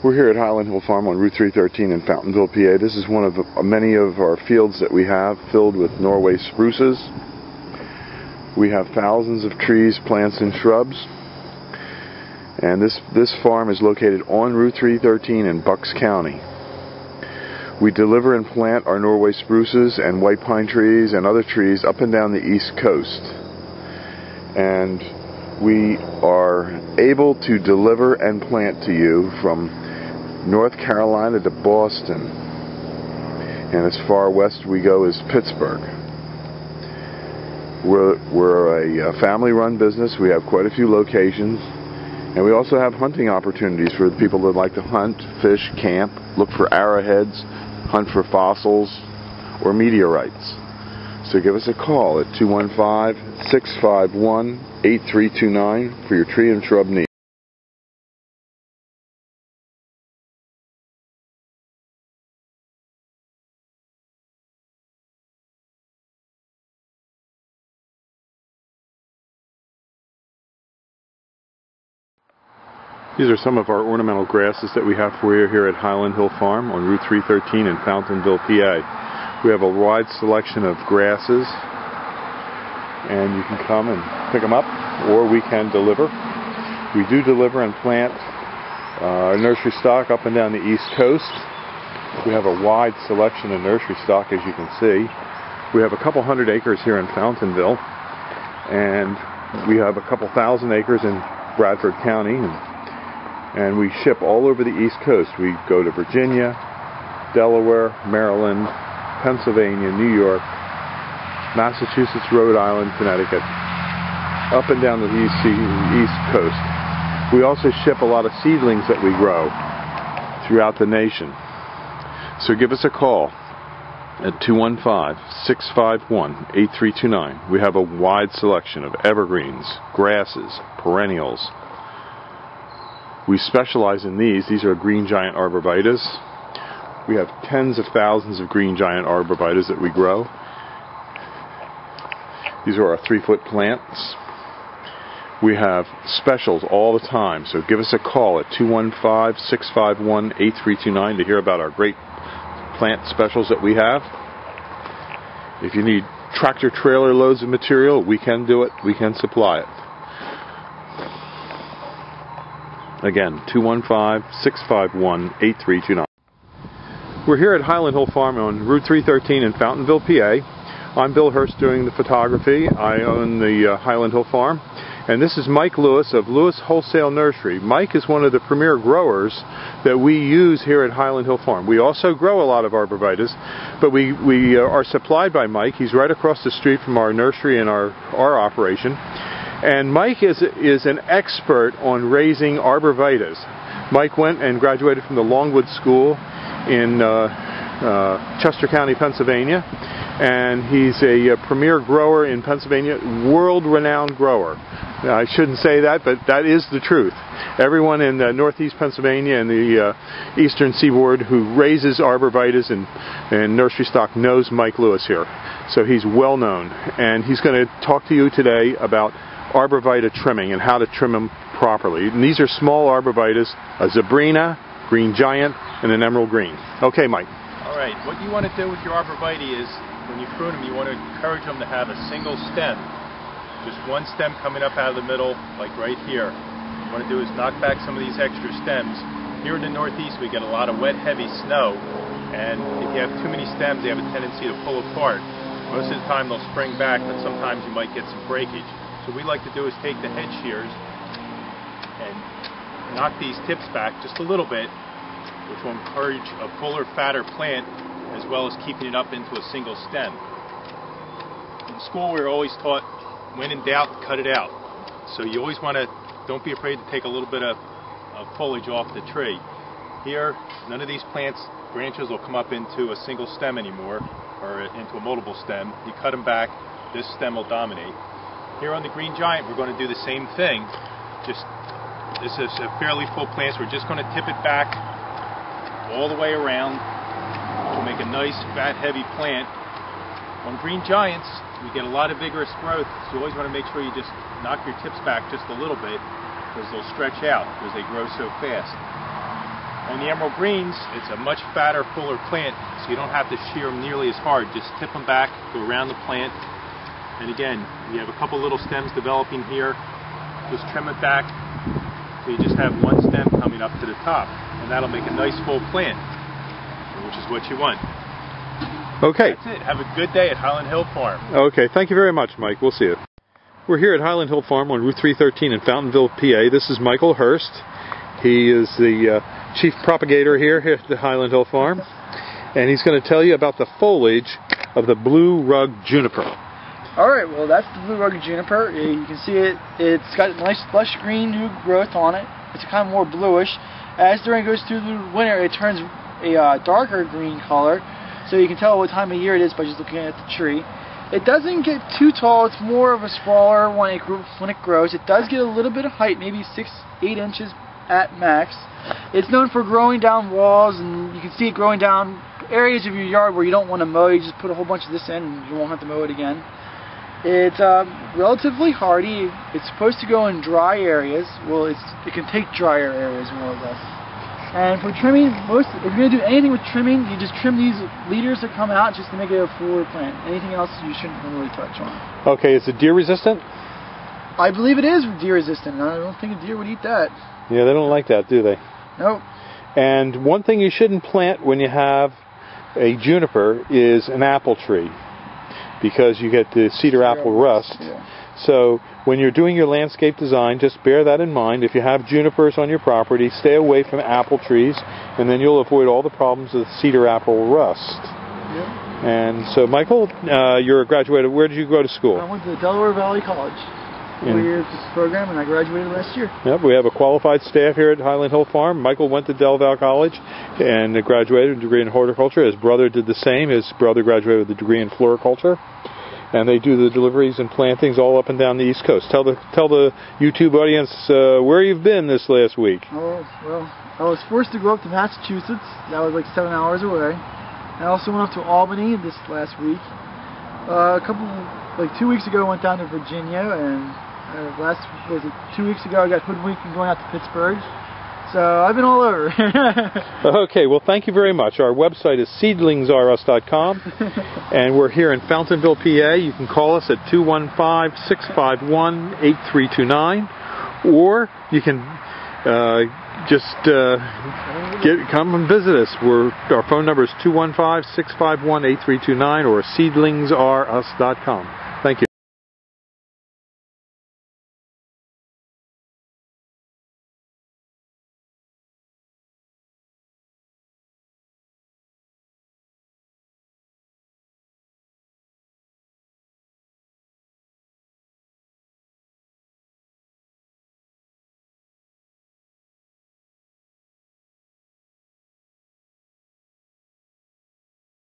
We're here at Highland Hill Farm on Route 313 in Fountainville, PA. This is one of many of our fields that we have filled with Norway spruces. We have thousands of trees, plants, and shrubs. And this farm is located on Route 313 in Bucks County. We deliver and plant our Norway spruces and white pine trees and other trees up and down the East Coast. And we are able to deliver and plant to you from North Carolina to Boston, and as far west we go as Pittsburgh. We're a family-run business. We have quite a few locations, and we also have hunting opportunities for the people that like to hunt, fish, camp, look for arrowheads, hunt for fossils or meteorites. So give us a call at 215-651-8329 for your tree and shrub needs. These are some of our ornamental grasses that we have for you here at Highland Hill Farm on Route 313 in Fountainville, PA. We have a wide selection of grasses, and you can come and pick them up, or we can deliver. We do deliver and plant our nursery stock up and down the East Coast. We have a wide selection of nursery stock, as you can see. We have a couple hundred acres here in Fountainville, and we have a couple thousand acres in Bradford County, and we ship all over the East Coast. We go to Virginia, Delaware, Maryland, Pennsylvania, New York, Massachusetts, Rhode Island, Connecticut, up and down the East Coast. We also ship a lot of seedlings that we grow throughout the nation. So give us a call at 215-651-8329. We have a wide selection of evergreens, grasses, perennials. We specialize in these. These are green giant arborvitaes. We have tens of thousands of green giant arborvitaes that we grow. These are our 3-foot plants. We have specials all the time, so give us a call at 215-651-8329 to hear about our great plant specials that we have. If you need tractor trailer loads of material, we can do it. We can supply it. Again, 215-651-8329. We're here at Highland Hill Farm on Route 313 in Fountainville, PA. I'm Bill Hurst doing the photography. I own the Highland Hill Farm. And this is Mike Lewis of Lewis Wholesale Nursery. Mike is one of the premier growers that we use here at Highland Hill Farm. We also grow a lot of arborvitaes, but we are supplied by Mike. He's right across the street from our nursery and our operation. And Mike is an expert on raising arborvitaes. Mike went and graduated from the Longwood School in Chester County, Pennsylvania, and he's a premier grower in Pennsylvania, world-renowned grower. I shouldn't say that, but that is the truth. Everyone in northeast Pennsylvania and the eastern seaboard who raises arborvitaes and nursery stock knows Mike Lewis here. So he's well known, and he's going to talk to you today about arborvitae trimming and how to trim them properly. And these are small arborvitaes, a Zebrina, green giant, and an emerald green. Okay, Mike. All right, what you want to do with your arborvitae is, when you prune them, you want to encourage them to have a single stem. Just one stem coming up out of the middle, like right here. What you want to do is knock back some of these extra stems. Here in the Northeast, we get a lot of wet, heavy snow, and if you have too many stems, they have a tendency to pull apart. Most of the time, they'll spring back, but sometimes you might get some breakage. So what we like to do is take the head shears and knock these tips back just a little bit, which will encourage a fuller, fatter plant, as well as keeping it up into a single stem. In school, we were always taught, when in doubt, cut it out. So you always want to, don't be afraid to take a little bit of foliage off the tree. Here, none of these plants, branches will come up into a single stem anymore, or into a multiple stem. You cut them back, this stem will dominate. Here on the green giant, we're going to do the same thing. This is a fairly full plant, so we're just going to tip it back all the way around, which will make a nice, fat, heavy plant. On green giants, we get a lot of vigorous growth, so you always want to make sure you just knock your tips back just a little bit, because they'll stretch out because they grow so fast. On the emerald greens, it's a much fatter, fuller plant, so you don't have to shear them nearly as hard. Just tip them back, go around the plant, and again, you have a couple little stems developing here. Just trim it back, so you just have one stem coming up to the top, and that'll make a nice full plant, which is what you want. Okay. That's it. Have a good day at Highland Hill Farm. Okay, thank you very much, Mike. We'll see you. We're here at Highland Hill Farm on Route 313 in Fountainville, PA. This is Michael Hurst. He is the chief propagator here at the Highland Hill Farm, and he's going to tell you about the foliage of the blue rug juniper. Alright, well that's the blue rug juniper. You can see it's got nice lush green new growth on it. It's kind of more bluish. As during it goes through the winter, it turns a darker green color, so you can tell what time of year it is by just looking at the tree. It doesn't get too tall. It's more of a sprawler when it grows. It does get a little bit of height, maybe 6-8 inches at max. It's known for growing down walls, and you can see it growing down areas of your yard where you don't want to mow. You just put a whole bunch of this in and you won't have to mow it again. It's relatively hardy. It's supposed to go in dry areas. Well, it can take drier areas more or less. And for trimming, if you're going to do anything with trimming, you just trim these leaders that come out just to make it a fuller plant. Anything else you shouldn't really touch on. Okay, is it deer resistant? I believe it is deer resistant. I don't think a deer would eat that. Yeah, they don't like that, do they? Nope. And one thing you shouldn't plant when you have a juniper is an apple tree, because you get the cedar apple rust. Yeah. So when you're doing your landscape design, just bear that in mind. If you have junipers on your property, stay away from apple trees, and then you'll avoid all the problems of cedar apple rust. Yep. And so, Michael, you're a graduate. Where did you go to school? I went to Delaware Valley College. 4 years this program, and I graduated last year. Yep, we have a qualified staff here at Highland Hill Farm. Michael went to Del Val College and graduated with a degree in horticulture. His brother did the same. His brother graduated with a degree in floriculture. And they do the deliveries and plantings all up and down the East Coast. Tell the YouTube audience where you've been this last week. Oh, well, I was forced to go up to Massachusetts. That was like 7 hours away. I also went up to Albany this last week. 2 weeks ago I went down to Virginia, and 2 weeks ago I got hoodwinked and going out to Pittsburgh. So I've been all over. Okay, well thank you very much. Our website is seedlingsrus.com, and we're here in Fountainville, PA. You can call us at 215-651-8329, or you can come and visit us. Our phone number is 215-651-8329 or seedlingsrus.com. Thank you.